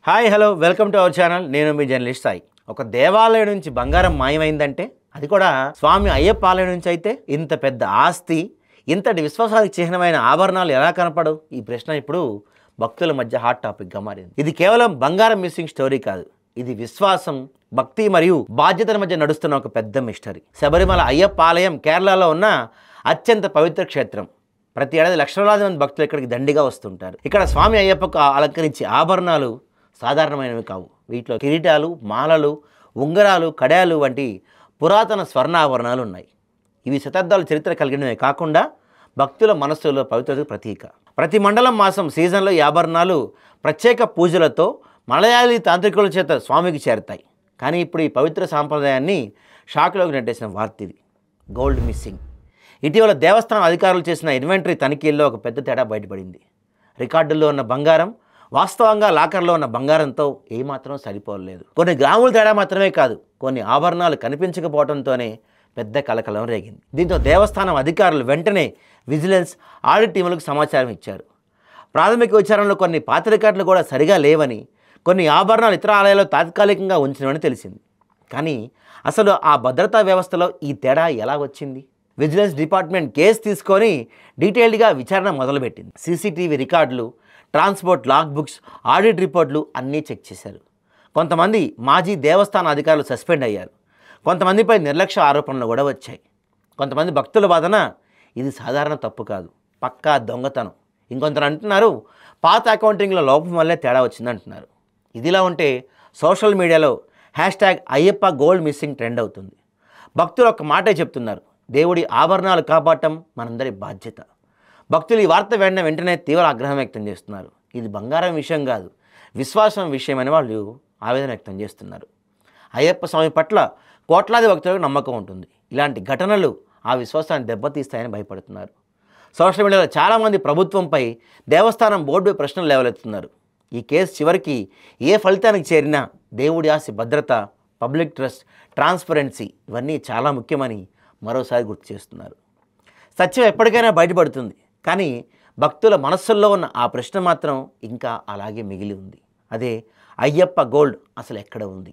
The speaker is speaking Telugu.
Hi hello welcome to our channel. నేను మీ జర్నలిస్ట్ సాయి. ఒక దేవాలయం నుంచి బంగారం మాయమైందంటే అది కూడా స్వామి అయ్యప్ప ఆలయం నుంచి అయితే ఇంత పెద్ద ఆస్తి, ఇంతటి విశ్వాసానికి చిహ్నమైన ఆభరణాలు ఎలా కనపడవు? ఈ ప్రశ్న ఇప్పుడు భక్తుల మధ్య హాట్ టాపిక్గా మారింది. ఇది కేవలం బంగారం మిస్సింగ్ స్టోరీ కాదు, ఇది విశ్వాసం, భక్తి మరియు బాధ్యతల మధ్య నడుస్తున్న ఒక పెద్ద మిస్టరీ. శబరిమల అయ్యప్ప ఆలయం కేరళలో ఉన్న అత్యంత పవిత్ర క్షేత్రం. ప్రతి ఏడాది లక్షలాది మంది భక్తులు ఇక్కడికి దండిగా వస్తుంటారు. ఇక్కడ స్వామి అయ్యప్పకు అలంకరించే ఆభరణాలు సాధారణమైనవి కావు. వీటిలో కిరీటాలు, మాలలు, ఉంగరాలు, కడాలు వంటి పురాతన స్వర్ణాభరణాలు ఉన్నాయి. ఇవి శతాబ్దాల చరిత్ర కలిగినవే కాకుండా భక్తుల మనస్సులో పవిత్రతకు ప్రతీక. ప్రతి మండలం మాసం సీజన్లో ఈ ఆభరణాలు ప్రత్యేక పూజలతో మలయాళీ తాంత్రికుల చేత స్వామికి చేరతాయి. కానీ ఇప్పుడు ఈ పవిత్ర సాంప్రదాయాన్ని షాక్లోకి నెట్టేసిన వార్త ఇది. Gold missing. ఇటీవల దేవస్థానం అధికారులు చేసిన ఇన్వెంటరీ తనిఖీల్లో ఒక పెద్ద తేడా బయటపడింది. రికార్డుల్లో ఉన్న బంగారం వాస్తవంగా లాకర్లో ఉన్న బంగారంతో ఏమాత్రం సరిపోలేదు. కొన్ని గ్రాముల తేడా మాత్రమే కాదు, కొన్ని ఆభరణాలు కనిపించకపోవడంతోనే పెద్ద కలకలం రేగింది. దీంతో దేవస్థానం అధికారులు వెంటనే విజిలెన్స్, ఆడిట్ టీములకు సమాచారం ఇచ్చారు. ప్రాథమిక విచారణలో కొన్ని పాత రికార్డులు కూడా సరిగా లేవని, కొన్ని ఆభరణాలు ఇతర ఆలయాల్లో తాత్కాలికంగా ఉంచినవని తెలిసింది. కానీ అసలు ఆ భద్రతా వ్యవస్థలో ఈ తేడా ఎలా వచ్చింది? విజిలెన్స్ డిపార్ట్మెంట్ కేసు తీసుకొని డీటెయిల్డ్గా విచారణ మొదలుపెట్టింది. సీసీటీవీ రికార్డులు, ట్రాన్స్పోర్ట్ లాగ్ బుక్స్, ఆడిట్ రిపోర్ట్లు అన్నీ చెక్ చేశారు. కొంతమంది మాజీ దేవస్థాన అధికారులు సస్పెండ్ అయ్యారు. కొంతమందిపై నిర్లక్ష్య ఆరోపణలు కూడా వచ్చాయి. కొంతమంది భక్తుల వాదన ఇది సాధారణ తప్పు కాదు, పక్కా దొంగతనం. ఇంకొందరు అంటున్నారు పాత అకౌంటింగ్లో లోపం వల్లే తేడా వచ్చిందంటున్నారు. ఇదిలా ఉంటే సోషల్ మీడియాలో #అయ్యప్ప గోల్డ్ మిస్సింగ్ ట్రెండ్ అవుతుంది. భక్తులు ఒక మాటే చెప్తున్నారు, దేవుడి ఆభరణాలు కాపాడటం మనందరి బాధ్యత. భక్తులు ఈ వార్త వెంటనే తీవ్ర ఆగ్రహం వ్యక్తం చేస్తున్నారు. ఇది బంగారం విషయం కాదు, విశ్వాసం విషయం అని వాళ్ళు ఆవేదన వ్యక్తం చేస్తున్నారు. అయ్యప్ప స్వామి పట్ల కోట్లాది భక్తులకు నమ్మకం ఉంటుంది. ఇలాంటి ఘటనలు ఆ విశ్వాసాన్ని దెబ్బతీస్తాయని భయపడుతున్నారు. సోషల్ మీడియాలో చాలామంది ప్రభుత్వంపై, దేవస్థానం బోర్డుపై ప్రశ్నలు లేవలెత్తుతున్నారు. ఈ కేసు చివరికి ఏ ఫలితానికి చేరినా దేవుడి ఆస్తి భద్రత, పబ్లిక్ ట్రస్ట్, ట్రాన్స్పరెన్సీ ఇవన్నీ చాలా ముఖ్యమని మరోసారి గుర్తు చేస్తున్నారు. సత్యం ఎప్పటికైనా బయటపడుతుంది, కానీ భక్తుల మనస్సుల్లో ఉన్న ఆ ప్రశ్న మాత్రం ఇంకా అలాగే మిగిలి ఉంది. అదే అయ్యప్ప గోల్డ్ అసలు ఎక్కడ ఉంది?